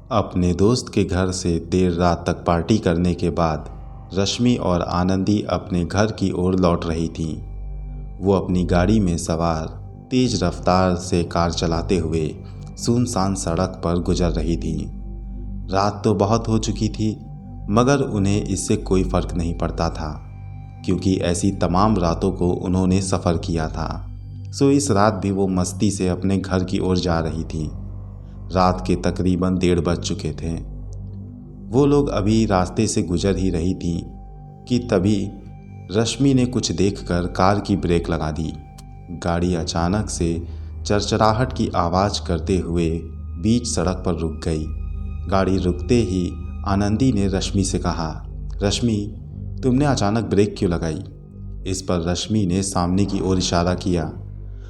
अपने दोस्त के घर से देर रात तक पार्टी करने के बाद रश्मि और आनंदी अपने घर की ओर लौट रही थीं। वो अपनी गाड़ी में सवार तेज रफ्तार से कार चलाते हुए सुनसान सड़क पर गुजर रही थीं। रात तो बहुत हो चुकी थी, मगर उन्हें इससे कोई फर्क नहीं पड़ता था, क्योंकि ऐसी तमाम रातों को उन्होंने सफ़र किया था। सो इस रात भी वो मस्ती से अपने घर की ओर जा रही थीं। रात के तकरीबन 1:30 बज चुके थे। वो लोग अभी रास्ते से गुजर ही रही थीं कि तभी रश्मि ने कुछ देखकर कार की ब्रेक लगा दी। गाड़ी अचानक से चरचराहट की आवाज़ करते हुए बीच सड़क पर रुक गई। गाड़ी रुकते ही आनंदी ने रश्मि से कहा, रश्मि, तुमने अचानक ब्रेक क्यों लगाई? इस पर रश्मि ने सामने की ओर इशारा किया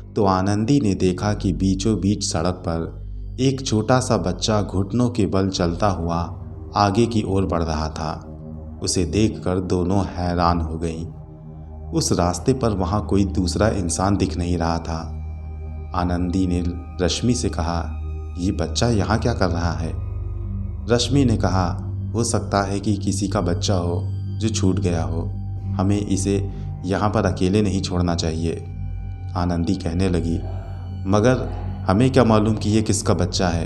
तो आनंदी ने देखा कि बीचों बीच सड़क पर एक छोटा सा बच्चा घुटनों के बल चलता हुआ आगे की ओर बढ़ रहा था। उसे देखकर दोनों हैरान हो गईं। उस रास्ते पर वहाँ कोई दूसरा इंसान दिख नहीं रहा था। आनंदी ने रश्मि से कहा, ये बच्चा यहाँ क्या कर रहा है? रश्मि ने कहा, हो सकता है कि किसी का बच्चा हो जो छूट गया हो। हमें इसे यहाँ पर अकेले नहीं छोड़ना चाहिए। आनंदी कहने लगी, मगर हमें क्या मालूम कि ये किसका बच्चा है,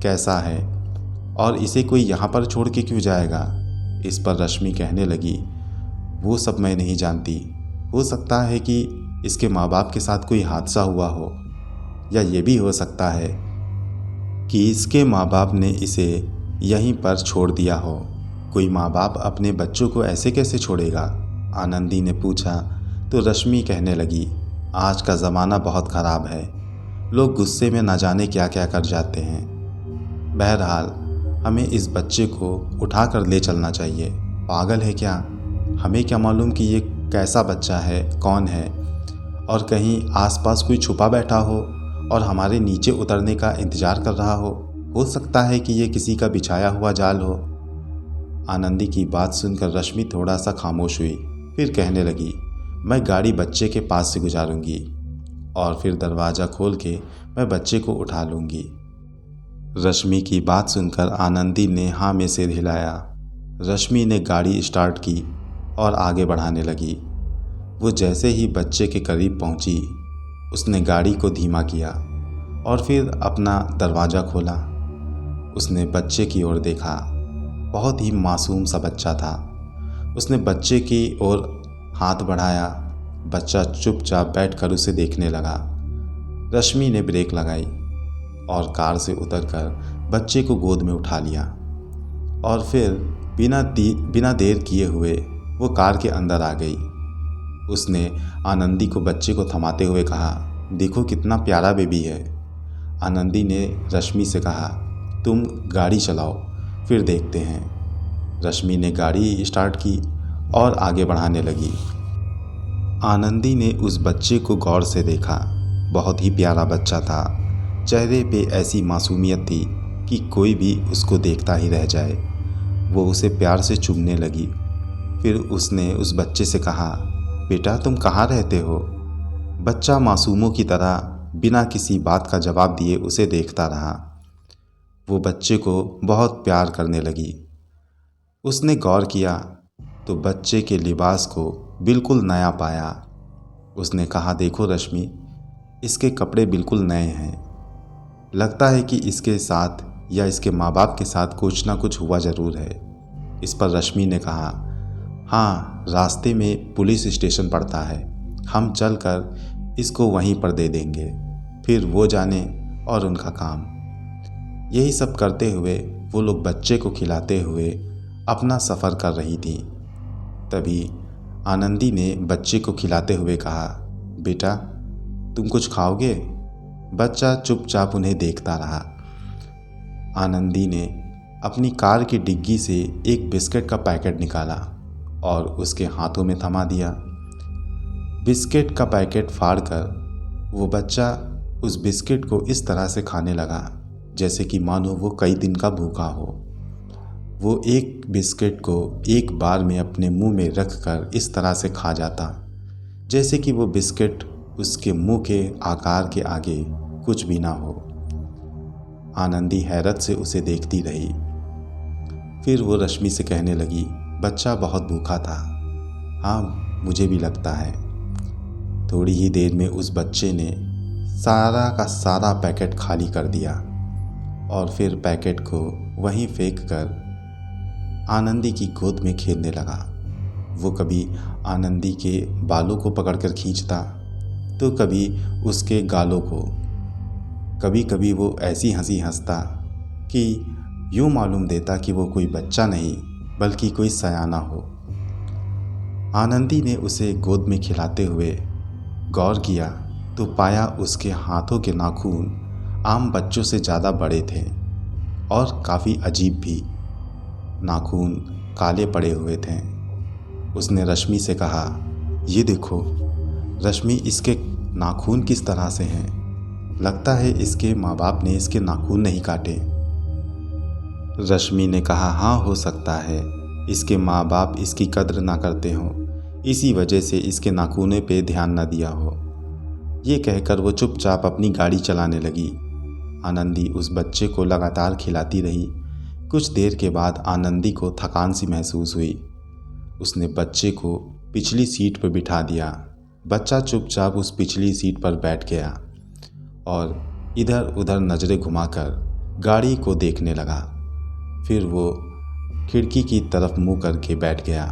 कैसा है, और इसे कोई यहाँ पर छोड़ के क्यों जाएगा? इस पर रश्मि कहने लगी, वो सब मैं नहीं जानती। हो सकता है कि इसके माँ बाप के साथ कोई हादसा हुआ हो, या ये भी हो सकता है कि इसके माँ बाप ने इसे यहीं पर छोड़ दिया हो। कोई माँ बाप अपने बच्चों को ऐसे कैसे छोड़ेगा? आनंदी ने पूछा तो रश्मि कहने लगी, आज का ज़माना बहुत ख़राब है। लोग गुस्से में न जाने क्या क्या कर जाते हैं। बहरहाल हमें इस बच्चे को उठा कर ले चलना चाहिए। पागल है क्या? हमें क्या मालूम कि ये कैसा बच्चा है, कौन है, और कहीं आसपास कोई छुपा बैठा हो और हमारे नीचे उतरने का इंतज़ार कर रहा हो। हो सकता है कि ये किसी का बिछाया हुआ जाल हो। आनंदी की बात सुनकर रश्मि थोड़ा सा खामोश हुई, फिर कहने लगी, मैं गाड़ी बच्चे के पास से गुजारूंगी और फिर दरवाज़ा खोल के मैं बच्चे को उठा लूँगी। रश्मि की बात सुनकर आनंदी ने हाँ में सिर हिलाया। रश्मि ने गाड़ी स्टार्ट की और आगे बढ़ाने लगी। वो जैसे ही बच्चे के करीब पहुंची, उसने गाड़ी को धीमा किया और फिर अपना दरवाज़ा खोला। उसने बच्चे की ओर देखा। बहुत ही मासूम सा बच्चा था। उसने बच्चे की ओर हाथ बढ़ाया। बच्चा चुपचाप बैठकर उसे देखने लगा। रश्मि ने ब्रेक लगाई और कार से उतरकर बच्चे को गोद में उठा लिया और फिर बिना देर किए हुए वो कार के अंदर आ गई। उसने आनंदी को बच्चे को थमाते हुए कहा, देखो कितना प्यारा बेबी है। आनंदी ने रश्मि से कहा, तुम गाड़ी चलाओ, फिर देखते हैं। रश्मि ने गाड़ी स्टार्ट की और आगे बढ़ाने लगी। आनंदी ने उस बच्चे को गौर से देखा। बहुत ही प्यारा बच्चा था। चेहरे पे ऐसी मासूमियत थी कि कोई भी उसको देखता ही रह जाए। वो उसे प्यार से चूमने लगी। फिर उसने उस बच्चे से कहा, बेटा तुम कहाँ रहते हो? बच्चा मासूमों की तरह बिना किसी बात का जवाब दिए उसे देखता रहा। वो बच्चे को बहुत प्यार करने लगी। उसने गौर किया तो बच्चे के लिबास को बिल्कुल नया पाया। उसने कहा, देखो रश्मि, इसके कपड़े बिल्कुल नए हैं। लगता है कि इसके साथ या इसके माँ बाप के साथ कुछ ना कुछ हुआ ज़रूर है। इस पर रश्मि ने कहा, हाँ, रास्ते में पुलिस स्टेशन पड़ता है, हम चलकर इसको वहीं पर दे देंगे, फिर वो जाने और उनका काम। यही सब करते हुए वो लोग बच्चे को खिलाते हुए अपना सफ़र कर रही थी। तभी आनंदी ने बच्चे को खिलाते हुए कहा, बेटा तुम कुछ खाओगे? बच्चा चुपचाप उन्हें देखता रहा। आनंदी ने अपनी कार की डिग्गी से एक बिस्किट का पैकेट निकाला और उसके हाथों में थमा दिया। बिस्किट का पैकेट फाड़कर वो बच्चा उस बिस्किट को इस तरह से खाने लगा जैसे कि मानो वो कई दिन का भूखा हो। वो एक बिस्किट को एक बार में अपने मुंह में रखकर इस तरह से खा जाता जैसे कि वो बिस्किट उसके मुंह के आकार के आगे कुछ भी ना हो। आनंदी हैरत से उसे देखती रही। फिर वो रश्मि से कहने लगी, बच्चा बहुत भूखा था। हाँ, मुझे भी लगता है। थोड़ी ही देर में उस बच्चे ने सारा का सारा पैकेट खाली कर दिया और फिर पैकेट को वहीं फेंक कर आनंदी की गोद में खेलने लगा। वो कभी आनंदी के बालों को पकड़कर खींचता तो कभी उसके गालों को। कभी कभी वो ऐसी हंसी हंसता कि यूँ मालूम देता कि वो कोई बच्चा नहीं बल्कि कोई सयाना हो। आनंदी ने उसे गोद में खिलाते हुए गौर किया तो पाया उसके हाथों के नाखून आम बच्चों से ज़्यादा बड़े थे और काफ़ी अजीब भी। नाखून काले पड़े हुए थे। उसने रश्मि से कहा, ये देखो रश्मि, इसके नाखून किस तरह से हैं? लगता है इसके माँ बाप ने इसके नाखून नहीं काटे। रश्मि ने कहा, हाँ, हो सकता है इसके माँ बाप इसकी कद्र ना करते हों, इसी वजह से इसके नाखूनों पे ध्यान न दिया हो। ये कहकर वो चुपचाप अपनी गाड़ी चलाने लगी। आनंदी उस बच्चे को लगातार खिलाती रही। कुछ देर के बाद आनंदी को थकान सी महसूस हुई। उसने बच्चे को पिछली सीट पर बिठा दिया। बच्चा चुपचाप उस पिछली सीट पर बैठ गया और इधर उधर नज़रें घुमाकर गाड़ी को देखने लगा। फिर वो खिड़की की तरफ मुंह करके बैठ गया।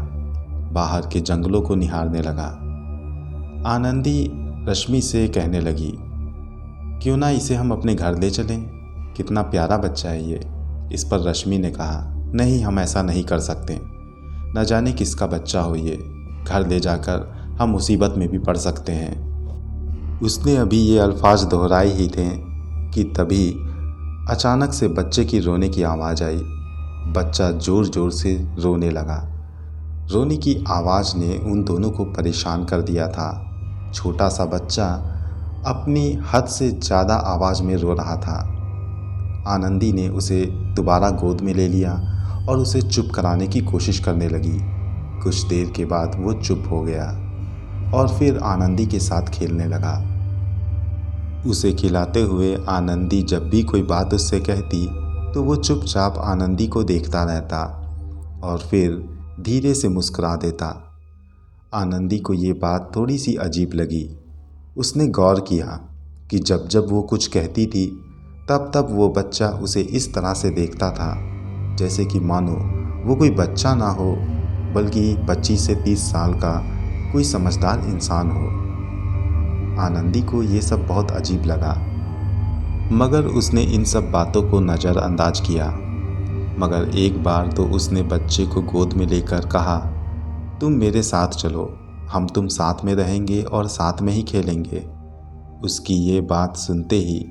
बाहर के जंगलों को निहारने लगा। आनंदी रश्मि से कहने लगी, क्यों ना इसे हम अपने घर ले चलें? कितना प्यारा बच्चा है ये। इस पर रश्मि ने कहा, नहीं, हम ऐसा नहीं कर सकते। न जाने किसका बच्चा हो ये। घर ले जाकर हम मुसीबत में भी पड़ सकते हैं। उसने अभी ये अल्फाज दोहराए ही थे कि तभी अचानक से बच्चे की रोने की आवाज़ आई। बच्चा ज़ोर ज़ोर से रोने लगा। रोने की आवाज़ ने उन दोनों को परेशान कर दिया था। छोटा सा बच्चा अपनी हद से ज़्यादा आवाज़ में रो रहा था। आनंदी ने उसे दोबारा गोद में ले लिया और उसे चुप कराने की कोशिश करने लगी। कुछ देर के बाद वो चुप हो गया और फिर आनंदी के साथ खेलने लगा। उसे खिलाते हुए आनंदी जब भी कोई बात उससे कहती तो वो चुपचाप आनंदी को देखता रहता और फिर धीरे से मुस्कुरा देता। आनंदी को ये बात थोड़ी सी अजीब लगी। उसने गौर किया कि जब जब वो कुछ कहती थी तब तब वो बच्चा उसे इस तरह से देखता था जैसे कि मानो वो कोई बच्चा ना हो बल्कि 25 से 30 साल का कोई समझदार इंसान हो। आनंदी को ये सब बहुत अजीब लगा, मगर उसने इन सब बातों को नज़रअंदाज किया। मगर एक बार तो उसने बच्चे को गोद में लेकर कहा, तुम मेरे साथ चलो, हम तुम साथ में रहेंगे और साथ में ही खेलेंगे। उसकी ये बात सुनते ही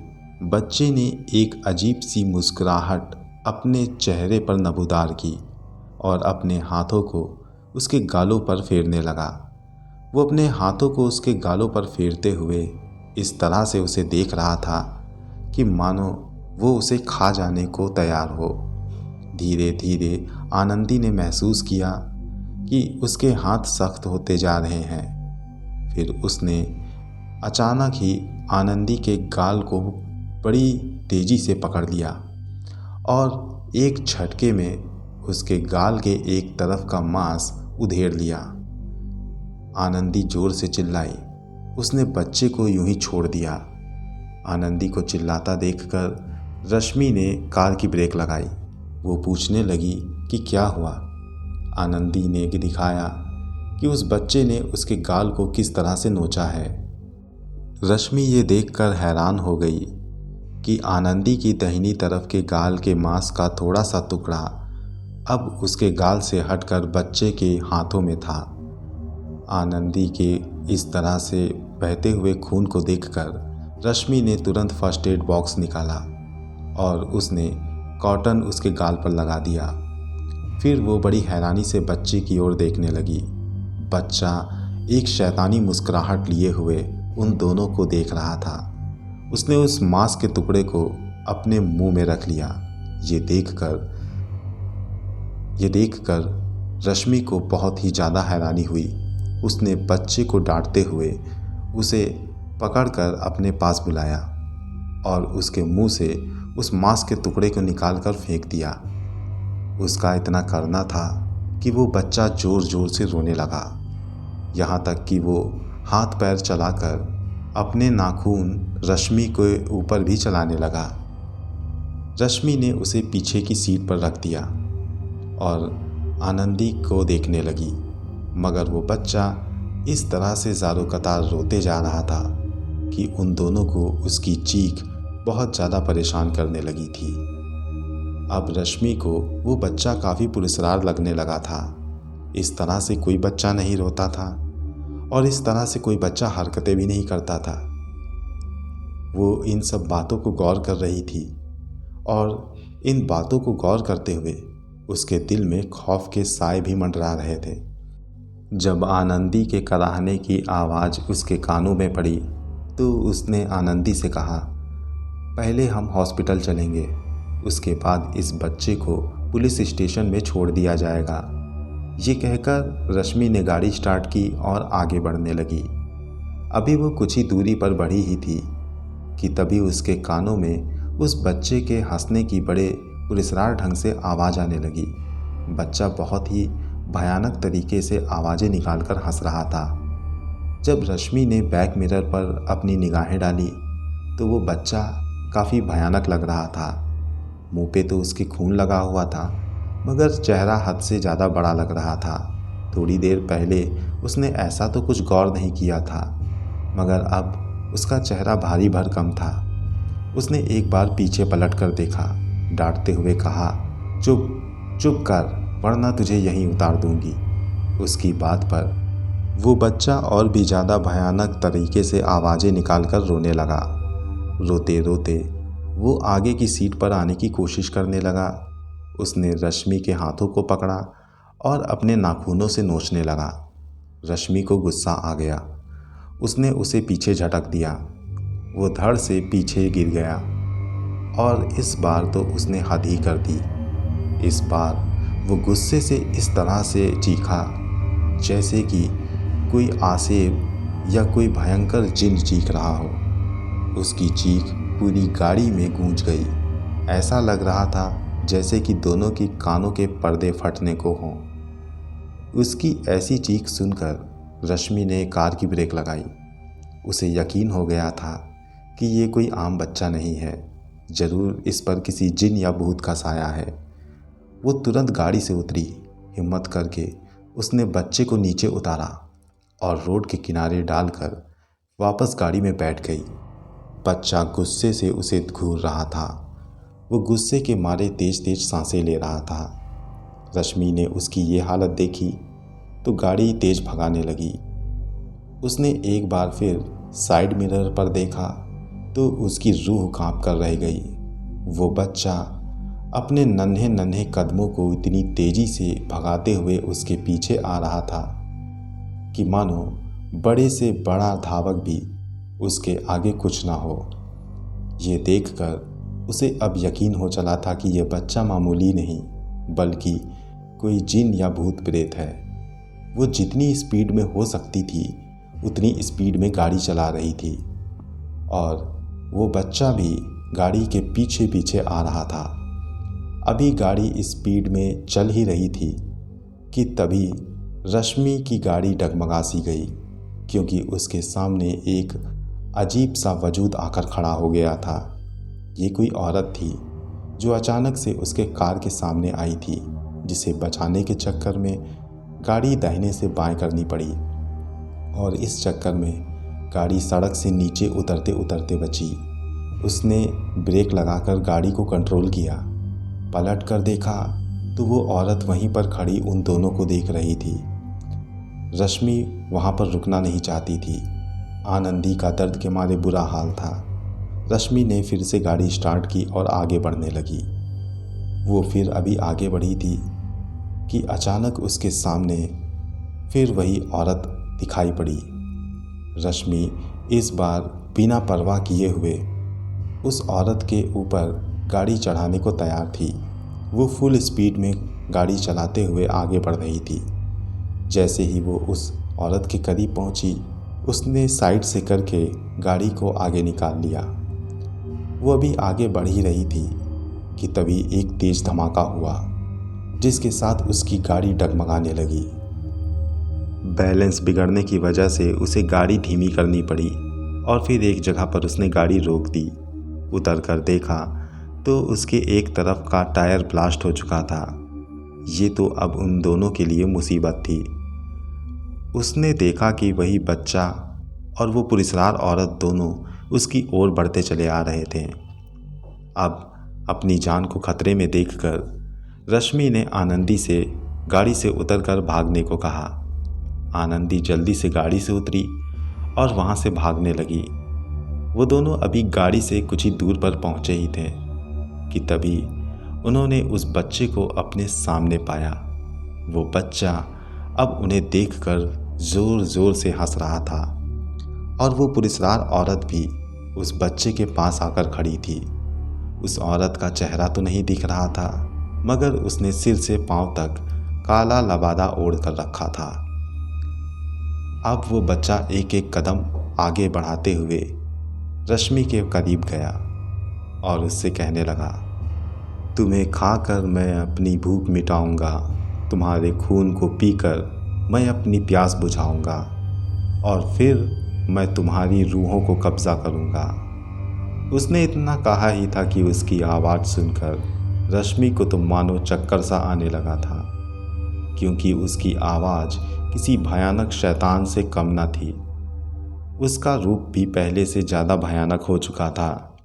बच्चे ने एक अजीब सी मुस्कुराहट अपने चेहरे पर नमूदार की और अपने हाथों को उसके गालों पर फेरने लगा। वो अपने हाथों को उसके गालों पर फेरते हुए इस तरह से उसे देख रहा था कि मानो वो उसे खा जाने को तैयार हो। धीरे धीरे आनंदी ने महसूस किया कि उसके हाथ सख्त होते जा रहे हैं। फिर उसने अचानक ही आनंदी के गाल को बड़ी तेज़ी से पकड़ लिया और एक झटके में उसके गाल के एक तरफ का मांस उधेड़ लिया। आनंदी जोर से चिल्लाई। उसने बच्चे को यूं ही छोड़ दिया। आनंदी को चिल्लाता देखकर रश्मि ने कार की ब्रेक लगाई। वो पूछने लगी कि क्या हुआ। आनंदी ने दिखाया कि उस बच्चे ने उसके गाल को किस तरह से नोचा है। रश्मि ये देखकर हैरान हो गई कि आनंदी की दाहिनी तरफ के गाल के मांस का थोड़ा सा टुकड़ा अब उसके गाल से हटकर बच्चे के हाथों में था। आनंदी के इस तरह से बहते हुए खून को देखकर रश्मि ने तुरंत फर्स्ट एड बॉक्स निकाला और उसने कॉटन उसके गाल पर लगा दिया। फिर वो बड़ी हैरानी से बच्चे की ओर देखने लगी। बच्चा एक शैतानी मुस्कुराहट लिए हुए उन दोनों को देख रहा था। उसने उस मांस के टुकड़े को अपने मुंह में रख लिया। ये देखकर रश्मि को बहुत ही ज़्यादा हैरानी हुई। उसने बच्चे को डांटते हुए उसे पकड़कर अपने पास बुलाया और उसके मुंह से उस मांस के टुकड़े को निकालकर फेंक दिया। उसका इतना करना था कि वो बच्चा ज़ोर ज़ोर से रोने लगा, यहाँ तक कि वो हाथ पैर चलाकर अपने नाखून रश्मि के ऊपर भी चलाने लगा। रश्मि ने उसे पीछे की सीट पर रख दिया और आनंदी को देखने लगी, मगर वो बच्चा इस तरह से ज़ारो कतार रोते जा रहा था कि उन दोनों को उसकी चीख बहुत ज़्यादा परेशान करने लगी थी। अब रश्मि को वो बच्चा काफ़ी पुरस्कार लगने लगा था। इस तरह से कोई बच्चा नहीं रोता था और इस तरह से कोई बच्चा हरकतें भी नहीं करता था। वो इन सब बातों को गौर कर रही थी और इन बातों को गौर करते हुए उसके दिल में खौफ के साए भी मंडरा रहे थे। जब आनंदी के कराहने की आवाज़ उसके कानों में पड़ी तो उसने आनंदी से कहा, पहले हम हॉस्पिटल चलेंगे, उसके बाद इस बच्चे को पुलिस स्टेशन में छोड़ दिया जाएगा। ये कहकर रश्मि ने गाड़ी स्टार्ट की और आगे बढ़ने लगी। अभी वो कुछ ही दूरी पर बढ़ी ही थी कि तभी उसके कानों में उस बच्चे के हंसने की बड़े पुरस्कार ढंग से आवाज़ आने लगी। बच्चा बहुत ही भयानक तरीके से आवाज़ें निकालकर हंस रहा था। जब रश्मि ने बैक मिरर पर अपनी निगाहें डाली तो वो बच्चा काफ़ी भयानक लग रहा था। मुंह पे तो उसके खून लगा हुआ था, मगर चेहरा हद से ज़्यादा बड़ा लग रहा था। थोड़ी देर पहले उसने ऐसा तो कुछ गौर नहीं किया था, मगर अब उसका चेहरा भारी भरकम था। उसने एक बार पीछे पलट कर देखा, डांटते हुए कहा, चुप चुप कर, वरना तुझे यहीं उतार दूंगी। उसकी बात पर वो बच्चा और भी ज़्यादा भयानक तरीके से आवाज़ें निकालकर रोने लगा। रोते रोते वो आगे की सीट पर आने की कोशिश करने लगा। उसने रश्मि के हाथों को पकड़ा और अपने नाखूनों से नोचने लगा। रश्मि को गुस्सा आ गया। उसने उसे पीछे झटक दिया। वो धड़ से पीछे गिर गया और इस बार तो उसने हद ही कर दी। इस बार वो गुस्से से इस तरह से चीखा जैसे कि कोई आसेब या कोई भयंकर जिन चीख रहा हो। उसकी चीख पूरी गाड़ी में गूंज गई। ऐसा लग रहा था जैसे कि दोनों की कानों के पर्दे फटने को हों। उसकी ऐसी चीख सुनकर रश्मि ने कार की ब्रेक लगाई। उसे यकीन हो गया था कि ये कोई आम बच्चा नहीं है, ज़रूर इस पर किसी जिन या भूत का साया है। वो तुरंत गाड़ी से उतरी। हिम्मत करके उसने बच्चे को नीचे उतारा और रोड के किनारे डालकर वापस गाड़ी में बैठ गई। बच्चा गुस्से से उसे घूर रहा था। वो गुस्से के मारे तेज तेज सांसें ले रहा था। रश्मि ने उसकी ये हालत देखी तो गाड़ी तेज भगाने लगी। उसने एक बार फिर साइड मिरर पर देखा तो उसकी रूह कांप कर रह गई। वो बच्चा अपने नन्हे नन्हे कदमों को इतनी तेजी से भगाते हुए उसके पीछे आ रहा था कि मानो बड़े से बड़ा धावक भी उसके आगे कुछ ना हो। ये देखकर उसे अब यकीन हो चला था कि यह बच्चा मामूली नहीं बल्कि कोई जिन या भूत प्रेत है। वो जितनी स्पीड में हो सकती थी उतनी स्पीड में गाड़ी चला रही थी और वो बच्चा भी गाड़ी के पीछे पीछे आ रहा था। अभी गाड़ी स्पीड में चल ही रही थी कि तभी रश्मि की गाड़ी डगमगा सी गई, क्योंकि उसके सामने एक अजीब सा वजूद आकर खड़ा हो गया था। ये कोई औरत थी जो अचानक से उसके कार के सामने आई थी, जिसे बचाने के चक्कर में गाड़ी दाहिने से बाएं करनी पड़ी और इस चक्कर में गाड़ी सड़क से नीचे उतरते उतरते बची। उसने ब्रेक लगाकर गाड़ी को कंट्रोल किया। पलट कर देखा तो वो औरत वहीं पर खड़ी उन दोनों को देख रही थी। रश्मि वहाँ पर रुकना नहीं चाहती थी। आनंदी का दर्द के मारे बुरा हाल था। रश्मि ने फिर से गाड़ी स्टार्ट की और आगे बढ़ने लगी। वो फिर अभी आगे बढ़ी थी कि अचानक उसके सामने फिर वही औरत दिखाई पड़ी। रश्मि इस बार बिना परवाह किए हुए उस औरत के ऊपर गाड़ी चढ़ाने को तैयार थी। वो फुल स्पीड में गाड़ी चलाते हुए आगे बढ़ रही थी। जैसे ही वो उस औरत के करीब पहुंची, उसने साइड से करके गाड़ी को आगे निकाल लिया। वो अभी आगे बढ़ ही रही थी कि तभी एक तेज धमाका हुआ, जिसके साथ उसकी गाड़ी डगमगाने लगी। बैलेंस बिगड़ने की वजह से उसे गाड़ी धीमी करनी पड़ी और फिर एक जगह पर उसने गाड़ी रोक दी। उतर कर देखा तो उसके एक तरफ का टायर ब्लास्ट हो चुका था। ये तो अब उन दोनों के लिए मुसीबत थी। उसने देखा कि वही बच्चा और वो पुलिसवार औरत दोनों उसकी ओर बढ़ते चले आ रहे थे। अब अपनी जान को खतरे में देखकर रश्मि ने आनंदी से गाड़ी से उतरकर भागने को कहा। आनंदी जल्दी से गाड़ी से उतरी और वहाँ से भागने लगी। वो दोनों अभी गाड़ी से कुछ ही दूर पर पहुँचे ही थे कि तभी उन्होंने उस बच्चे को अपने सामने पाया। वो बच्चा अब उन्हें देखकर ज़ोर ज़ोर से हंस रहा था और वो पुलिसवार औरत भी उस बच्चे के पास आकर खड़ी थी। उस औरत का चेहरा तो नहीं दिख रहा था, मगर उसने सिर से पांव तक काला लबादा ओढ़ कर रखा था। अब वो बच्चा एक एक कदम आगे बढ़ाते हुए रश्मि के करीब गया और उससे कहने लगा, तुम्हें खाकर मैं अपनी भूख मिटाऊंगा, तुम्हारे खून को पीकर मैं अपनी प्यास बुझाऊंगा और फिर मैं तुम्हारी रूहों को कब्जा करूंगा। उसने इतना कहा ही था कि उसकी आवाज़ सुनकर रश्मि को तो मानो चक्कर सा आने लगा था, क्योंकि उसकी आवाज़ किसी भयानक शैतान से कम न थी। उसका रूप भी पहले से ज़्यादा भयानक हो चुका था।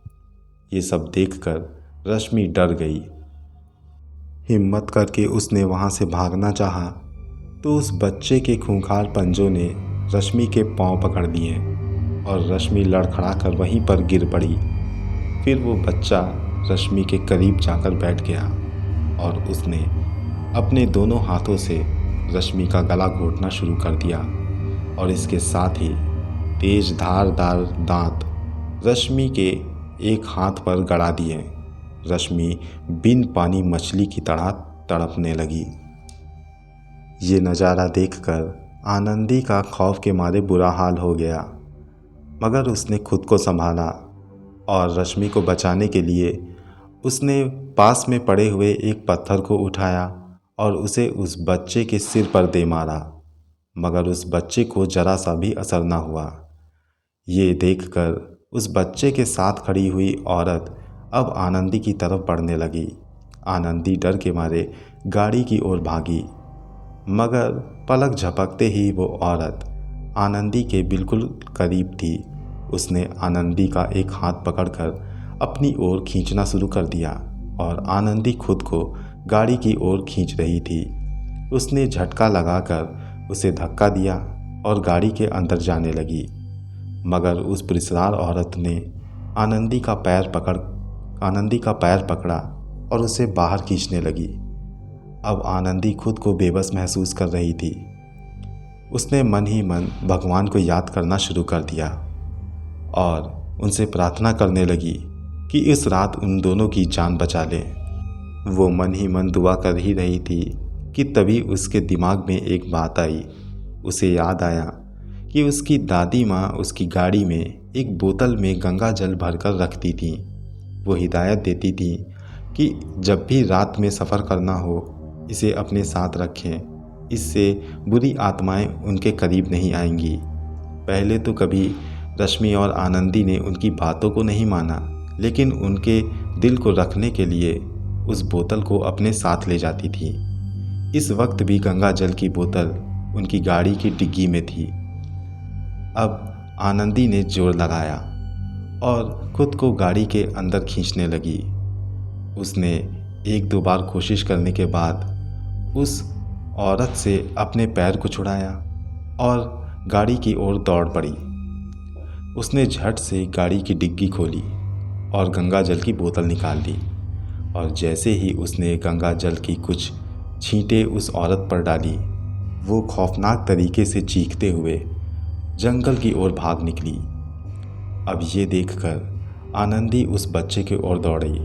ये सब देखकर रश्मि डर गई। हिम्मत करके उसने वहाँ से भागना चाहा तो उस बच्चे के खूंखार पंजों ने रश्मि के पांव पकड़ लिए और रश्मि लड़खड़ा कर वहीं पर गिर पड़ी। फिर वो बच्चा रश्मि के करीब जाकर बैठ गया और उसने अपने दोनों हाथों से रश्मि का गला घोंटना शुरू कर दिया और इसके साथ ही तेज धारदार दांत रश्मि के एक हाथ पर गड़ा दिए। रश्मि बिन पानी मछली की तरह तड़पने लगी। ये नज़ारा देखकर आनंदी का खौफ के मारे बुरा हाल हो गया, मगर उसने खुद को संभाला और रश्मि को बचाने के लिए उसने पास में पड़े हुए एक पत्थर को उठाया और उसे उस बच्चे के सिर पर दे मारा, मगर उस बच्चे को जरा सा भी असर न हुआ। ये देखकर उस बच्चे के साथ खड़ी हुई औरत अब आनंदी की तरफ बढ़ने लगी। आनंदी डर के मारे गाड़ी की ओर भागी, मगर पलक झपकते ही वो औरत आनंदी के बिल्कुल करीब थी। उसने आनंदी का एक हाथ पकड़कर अपनी ओर खींचना शुरू कर दिया और आनंदी खुद को गाड़ी की ओर खींच रही थी। उसने झटका लगाकर उसे धक्का दिया और गाड़ी के अंदर जाने लगी, मगर उस पुलिसवार औरत ने आनंदी का पैर पकड़ा और उसे बाहर खींचने लगी। अब आनंदी खुद को बेबस महसूस कर रही थी। उसने मन ही मन भगवान को याद करना शुरू कर दिया और उनसे प्रार्थना करने लगी कि इस रात उन दोनों की जान बचा ले। वो मन ही मन दुआ कर ही रही थी कि तभी उसके दिमाग में एक बात आई। उसे याद आया कि उसकी दादी माँ उसकी गाड़ी में एक बोतल में गंगा जल भरकर रखती थी। वो हिदायत देती थी कि जब भी रात में सफ़र करना हो इसे अपने साथ रखें, इससे बुरी आत्माएं उनके करीब नहीं आएंगी। पहले तो कभी रश्मि और आनंदी ने उनकी बातों को नहीं माना, लेकिन उनके दिल को रखने के लिए उस बोतल को अपने साथ ले जाती थी। इस वक्त भी गंगा जल की बोतल उनकी गाड़ी की डिग्गी में थी। अब आनंदी ने जोर लगाया और खुद को गाड़ी के अंदर खींचने लगी। उसने एक दो बार कोशिश करने के बाद उस औरत से अपने पैर को छुड़ाया और गाड़ी की ओर दौड़ पड़ी। उसने झट से गाड़ी की डिग्गी खोली और गंगा जल की बोतल निकाल ली और जैसे ही उसने गंगा जल की कुछ छींटे उस औरत पर डाली, वो खौफनाक तरीके से चीखते हुए जंगल की ओर भाग निकली। अब ये देखकर आनंदी उस बच्चे की ओर दौड़ी।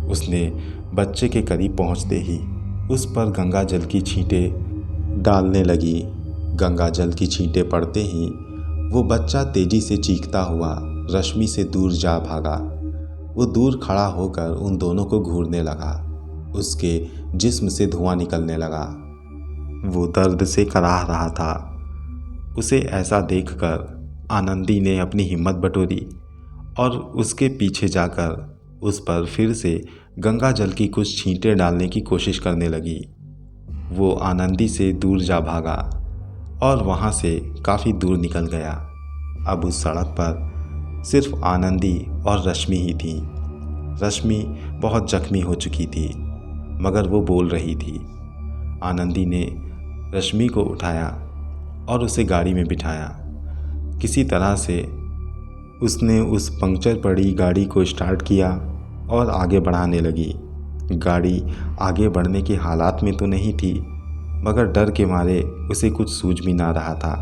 उसने बच्चे के करीब पहुंचते ही उस पर गंगा जल की छींटें डालने लगी। गंगा जल की छींटें पड़ते ही वो बच्चा तेजी से चीखता हुआ रश्मि से दूर जा भागा। वो दूर खड़ा होकर उन दोनों को घूरने लगा। उसके जिस्म से धुआं निकलने लगा। वो दर्द से कराह रहा था। उसे ऐसा देखकर आनंदी ने अपनी हिम्मत बटोरी और उसके पीछे जाकर उस पर फिर से गंगा जल की कुछ छींटे डालने की कोशिश करने लगी। वो आनंदी से दूर जा भागा और वहाँ से काफ़ी दूर निकल गया। अब उस सड़क पर सिर्फ आनंदी और रश्मि ही थी। रश्मि बहुत जख्मी हो चुकी थी, मगर वो बोल रही थी। आनंदी ने रश्मि को उठाया और उसे गाड़ी में बिठाया। किसी तरह से उसने उस पंक्चर पड़ी गाड़ी को स्टार्ट किया और आगे बढ़ाने लगी। गाड़ी आगे बढ़ने के हालात में तो नहीं थी, मगर डर के मारे उसे कुछ सूझ भी ना रहा था।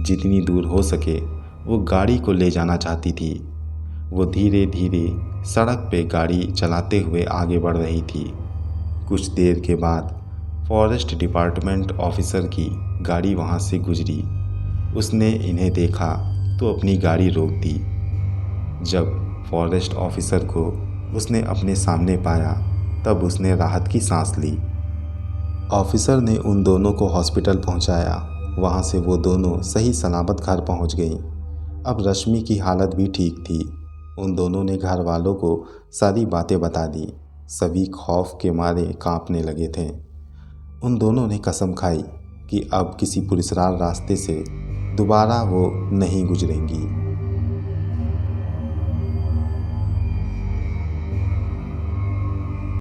जितनी दूर हो सके वो गाड़ी को ले जाना चाहती थी। वो धीरे धीरे सड़क पे गाड़ी चलाते हुए आगे बढ़ रही थी। कुछ देर के बाद फॉरेस्ट डिपार्टमेंट ऑफिसर की गाड़ी वहाँ से गुजरी। उसने इन्हें देखा तो अपनी गाड़ी रोक दी। जब फॉरेस्ट ऑफिसर को उसने अपने सामने पाया तब उसने राहत की सांस ली। ऑफिसर ने उन दोनों को हॉस्पिटल पहुंचाया। वहां से वो दोनों सही सलामत घर पहुंच गईं। अब रश्मि की हालत भी ठीक थी। उन दोनों ने घर वालों को सारी बातें बता दी। सभी खौफ के मारे कांपने लगे थे। उन दोनों ने कसम खाई कि अब किसी पुलिसरार रास्ते से दोबारा वो नहीं गुजरेंगी।